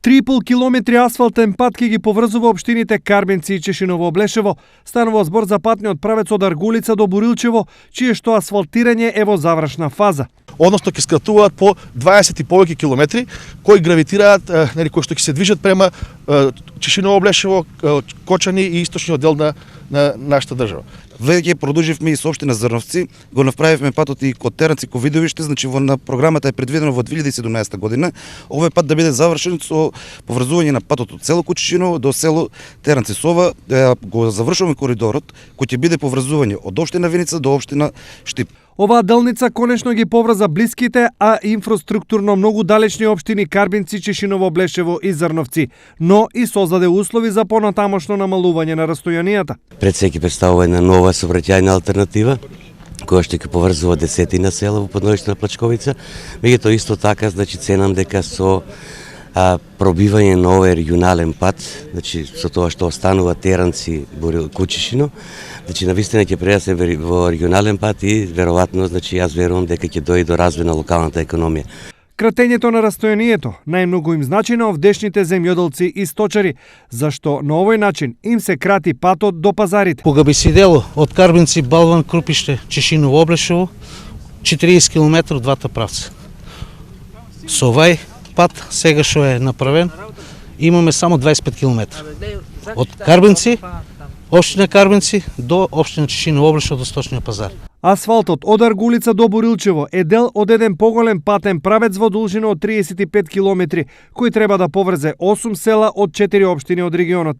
3,5 километри асфалтен пат ќе ги поврзува општините Карбенци и Чешиново-Облешево. Станува збор за патниот правец од Аргулица до Борилчево, чие што асфалтирање е во завршна фаза. Односно ќе скратуваат по 20 и повеќе километри кои гравитираат, кои што ќе се движат према Чешиново-Облешево, Кочани и источниот дел на нашата држава. Веќе продолживме и со општина Зрновци, го направивме патот и код Теренци ко Видовиште, значи на програмата е предвидено во 2017 година овој пат да биде завршен со поврзување на патот од село Кучишиново до село Теренци. Со ова го завршуваме коридорот кој ќе биде поврзување од општина Виница до општина Штип. Оваа делница конечно ги поврза блиските, а инфраструктурно многу далечни општини Карбинци, Чешиново, Блешево и Зрновци, но и создаде услови за понатамошно намалување на растојанијата. Пред се ќе представува една нова сообраќајна алтернатива, која што ќе поврзува десетина села во подножјето на Плачковица. Меѓутоа исто така, значи ценам дека со пробивање на овој регионален пат, значи со тоа што останува Теранци, Кучишино, значи навистина ќе предасе во регионален пат и веројатно, значи јас верувам дека ќе дојде до развој на локалната економија. Кратењето на растојанието најмногу им значи на овдешните земјоделци и сточари, зашто на овој начин им се крати патот до пазарите. Кога би се дело од Карбинци, Балван, Крупиште, Чешиново, Облешево, 40 км двата правца. Со овај пат сега што е направен, имаме само 25 км. Од Карбинци, општина Карбинци до општина Чешиново, Облешево до сточниот пазар. Асфалтот од Аргулица до Борилчево е дел од еден поголем патен правец во должина од 35 километри, кој треба да поврзе 8 села од 4 општини од регионот.